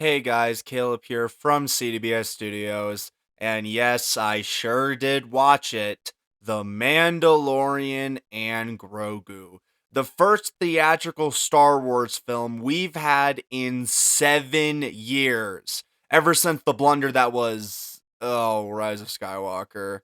Hey guys, Caleb here from CDBS Studios, and yes, I sure did watch it. The Mandalorian and Grogu. The first theatrical Star Wars film we've had in 7 years. Ever since the blunder that was, Rise of Skywalker.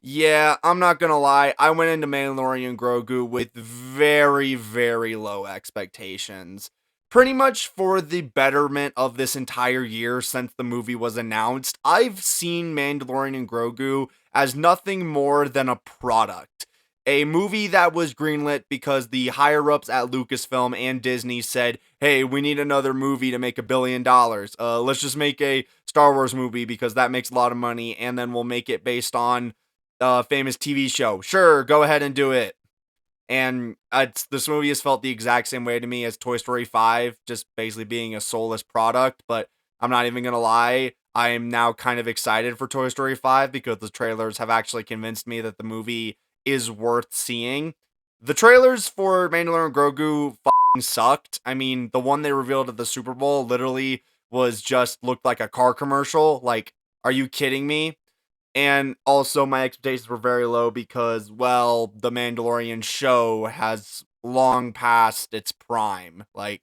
Yeah, I'm not gonna lie, I went into Mandalorian Grogu with very, very low expectations. Pretty much for the betterment of this entire year since the movie was announced, I've seen Mandalorian Grogu as nothing more than a product. A movie that was greenlit because the higher ups at Lucasfilm and Disney said, hey, we need another movie to make $1 billion. Let's just make a Star Wars movie because that makes a lot of money, and then we'll make it based on famous TV show. Sure, go ahead and do it. And this movie has felt the exact same way to me as Toy Story 5, just basically being a soulless product. But I'm not even going to lie, I am now kind of excited for Toy Story 5 because the trailers have actually convinced me that the movie is worth seeing. The trailers for Mandalorian Grogu fucking sucked. I mean, the one they revealed at the Super Bowl literally was just looked like a car commercial. Like, are you kidding me? And also, my expectations were very low because, well, the Mandalorian show has long passed its prime. Like,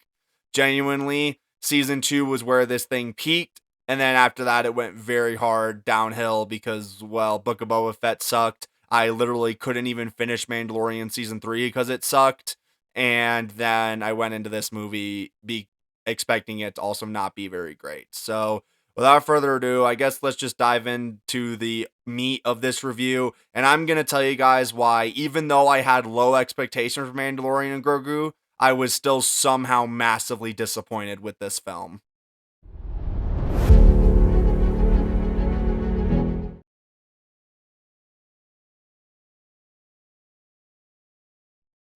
genuinely, season 2 was where this thing peaked. And then after that, it went very hard downhill because, well, Book of Boba Fett sucked. I literally couldn't even finish Mandalorian season 3 because it sucked. And then I went into this movie expecting it to also not be very great. So, without further ado, I guess let's just dive into the meat of this review. And I'm going to tell you guys why, even though I had low expectations for Mandalorian and Grogu, I was still somehow massively disappointed with this film.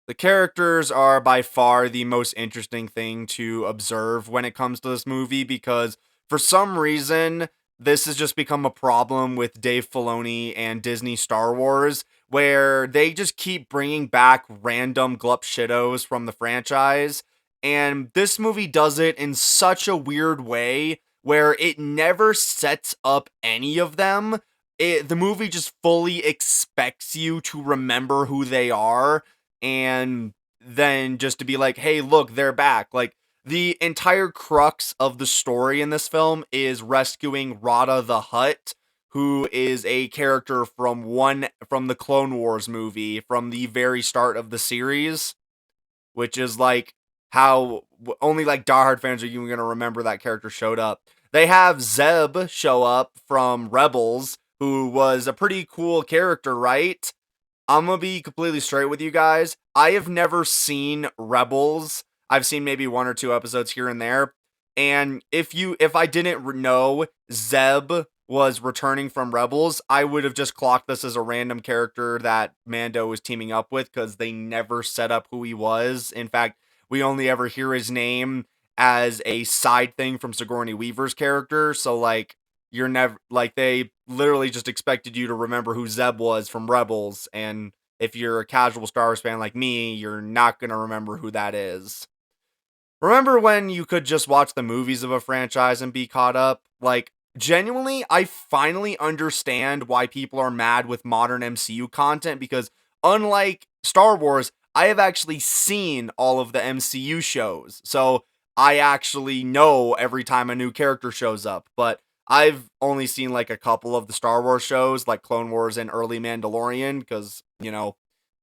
The characters are by far the most interesting thing to observe when it comes to this movie because for some reason, this has just become a problem with Dave Filoni and Disney Star Wars where they just keep bringing back random glup shittos from the franchise. And this movie does it in such a weird way where it never sets up any of them. The movie just fully expects you to remember who they are and then just to be like, hey, look, they're back. Like, the entire crux of the story in this film is rescuing Rada the Hutt, who is a character from the Clone Wars movie from the very start of the series, which is like how only like diehard fans are even going to remember that character showed up. They have Zeb show up from Rebels, who was a pretty cool character, right? I'm gonna be completely straight with you guys. I have never seen Rebels. I've seen maybe one or two episodes here and there. And if I didn't know Zeb was returning from Rebels, I would have just clocked this as a random character that Mando was teaming up with because they never set up who he was. In fact, we only ever hear his name as a side thing from Sigourney Weaver's character. So like you're never like they literally just expected you to remember who Zeb was from Rebels, and if you're a casual Star Wars fan like me, you're not gonna remember who that is. Remember when you could just watch the movies of a franchise and be caught up? Like, genuinely, I finally understand why people are mad with modern MCU content because, unlike Star Wars, I have actually seen all of the MCU shows. So, I actually know every time a new character shows up. But I've only seen like a couple of the Star Wars shows, like Clone Wars and early Mandalorian, because,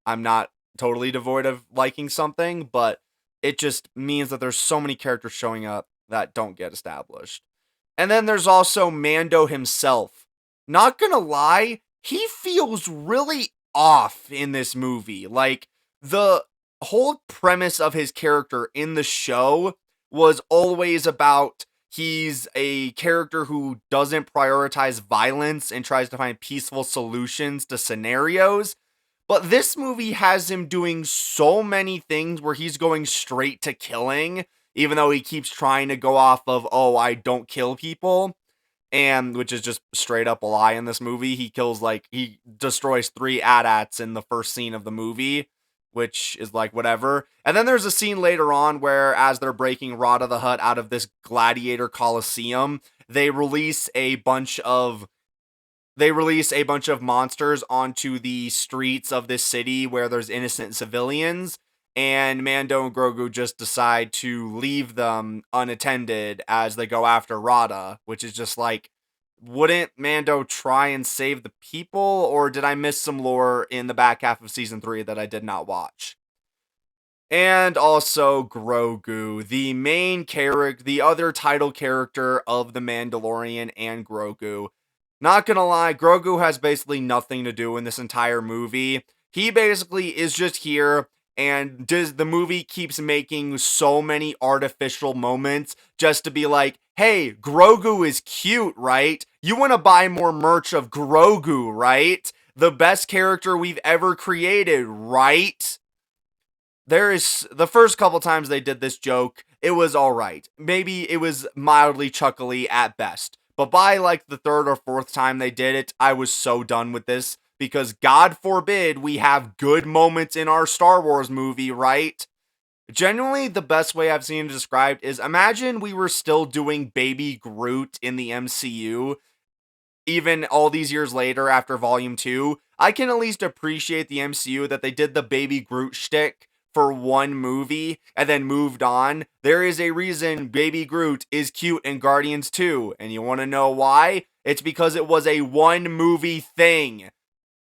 I'm not totally devoid of liking something, but it just means that there's so many characters showing up that don't get established. And then there's also Mando himself. Not gonna lie, he feels really off in this movie. Like, the whole premise of his character in the show was always about he's a character who doesn't prioritize violence and tries to find peaceful solutions to scenarios. But this movie has him doing so many things where he's going straight to killing, even though he keeps trying to go off of, oh, I don't kill people. And which is just straight up a lie in this movie. He destroys 3 AT-ATs in the first scene of the movie. which is like whatever. And then there's a scene later on where, as they're breaking Rada the Hutt out of this gladiator coliseum, they release a bunch of monsters onto the streets of this city where there's innocent civilians, and Mando and Grogu just decide to leave them unattended as they go after Rada, which is just like, wouldn't Mando try and save the people, or did I miss some lore in the back half of season 3 that I did not watch? And also Grogu, the main character, the other title character of The Mandalorian and Grogu. Not gonna lie, Grogu has basically nothing to do in this entire movie. He basically is just here, and the movie keeps making so many artificial moments just to be like, hey, Grogu is cute, right? You want to buy more merch of Grogu, right? The best character we've ever created, right? There is the first couple times they did this joke, it was all right. Maybe it was mildly chuckly at best. But by like the third or fourth time they did it, I was so done with this because God forbid we have good moments in our Star Wars movie, right? Genuinely, the best way I've seen it described is, imagine we were still doing Baby Groot in the MCU even all these years later after Volume 2. I can at least appreciate the MCU that they did the Baby Groot shtick for one movie and then moved on. There is a reason Baby Groot is cute in Guardians 2, and you want to know why? It's because it was a one movie thing.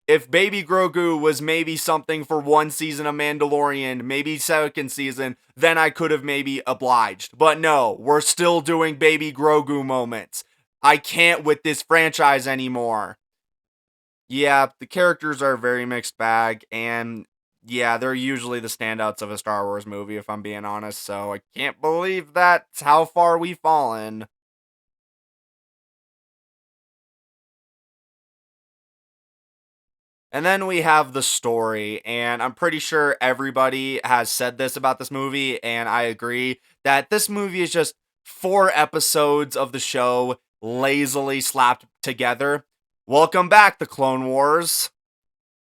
If Baby Grogu was maybe something for one season of Mandalorian, maybe second season, then I could have maybe obliged. But no, we're still doing Baby Grogu moments. I can't with this franchise anymore. Yeah, the characters are a very mixed bag, and yeah, they're usually the standouts of a Star Wars movie, if I'm being honest, so I can't believe that's how far we've fallen. And then we have the story, and I'm pretty sure everybody has said this about this movie, and I agree that this movie is just 4 episodes of the show lazily slapped together. Welcome back, The Clone Wars.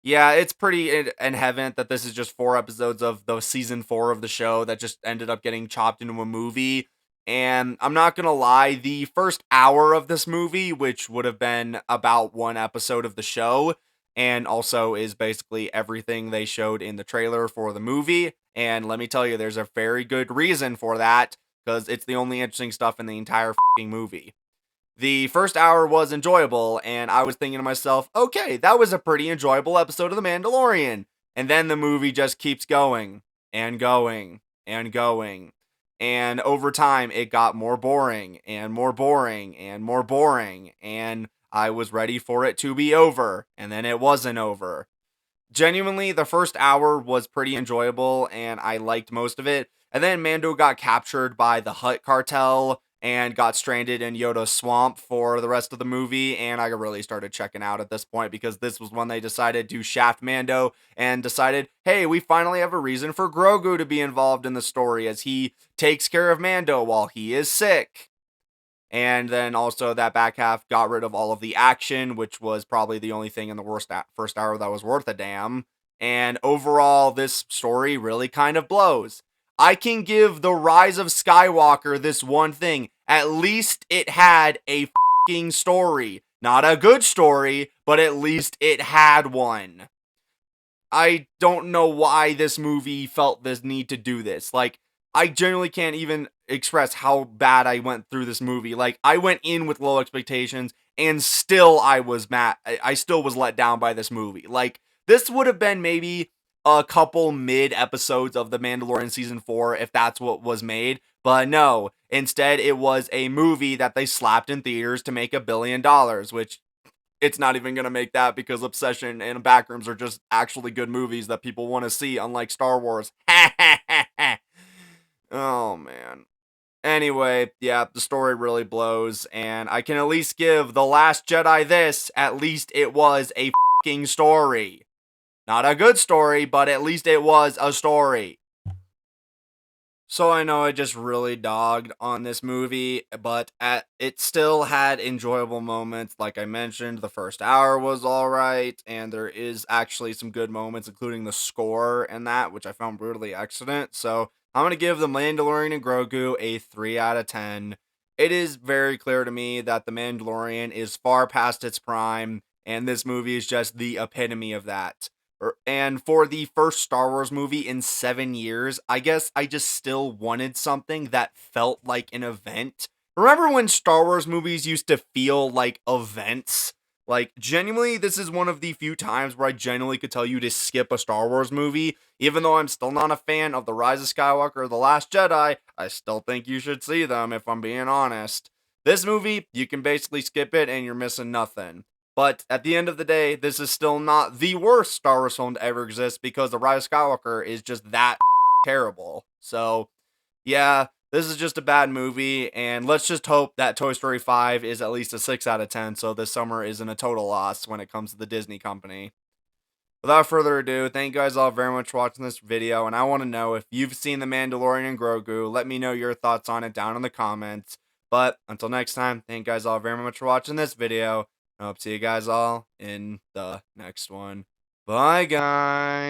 Yeah, it's pretty in heaven that this is just 4 episodes of the season 4 of the show that just ended up getting chopped into a movie. And I'm not gonna lie, the first hour of this movie, which would have been about 1 episode of the show, and also is basically everything they showed in the trailer for the movie. And let me tell you, there's a very good reason for that, because it's the only interesting stuff in the entire movie. The first hour was enjoyable, and I was thinking to myself, okay, that was a pretty enjoyable episode of The Mandalorian. And then the movie just keeps going and going and going. And over time, it got more boring and more boring and more boring. And I was ready for it to be over, and then it wasn't over. Genuinely, the first hour was pretty enjoyable, and I liked most of it. And then Mando got captured by the Hutt cartel and got stranded in Yoda's swamp for the rest of the movie, and I really started checking out at this point because this was when they decided to shaft Mando and decided, hey, we finally have a reason for Grogu to be involved in the story as he takes care of Mando while he is sick. And then also that back half got rid of all of the action, which was probably the only thing in the first hour that was worth a damn. And overall, this story really kind of blows. I can give The Rise of Skywalker this one thing. At least it had a fucking story. Not a good story, but at least it had one. I don't know why this movie felt this need to do this. Like, I genuinely can't even express how bad I went through this movie. Like, I went in with low expectations, and still I was mad. I still was let down by this movie. Like, this would have been maybe a couple mid episodes of The Mandalorian season 4 if that's what was made. But no, instead it was a movie that they slapped in theaters to make $1 billion, which it's not even going to make that because Obsession and Backrooms are just actually good movies that people want to see, unlike Star Wars. Oh, man. Anyway, yeah, the story really blows, and I can at least give The Last Jedi this. At least it was a fucking story. Not a good story, but at least it was a story. So I know I just really dogged on this movie, but it still had enjoyable moments. Like I mentioned, the first hour was all right, and there is actually some good moments, including the score and that, which I found brutally excellent. So I'm gonna give The Mandalorian and Grogu a 3 out of 10. It is very clear to me that The Mandalorian is far past its prime, and this movie is just the epitome of that. And for the first Star Wars movie in 7 years, I guess I just still wanted something that felt like an event. Remember when Star Wars movies used to feel like events? Like, genuinely, this is one of the few times where I genuinely could tell you to skip a Star Wars movie. Even though I'm still not a fan of The Rise of Skywalker or The Last Jedi, I still think you should see them, if I'm being honest. This movie, you can basically skip it and you're missing nothing. But at the end of the day, this is still not the worst Star Wars film to ever exist because The Rise of Skywalker is just that terrible. So, yeah, this is just a bad movie, and let's just hope that Toy Story 5 is at least a 6 out of 10 so this summer isn't a total loss when it comes to the Disney company. Without further ado, thank you guys all very much for watching this video, and I want to know if you've seen The Mandalorian and Grogu. Let me know your thoughts on it down in the comments. But until next time, thank you guys all very much for watching this video. I hope to see you guys all in the next one. Bye, guys.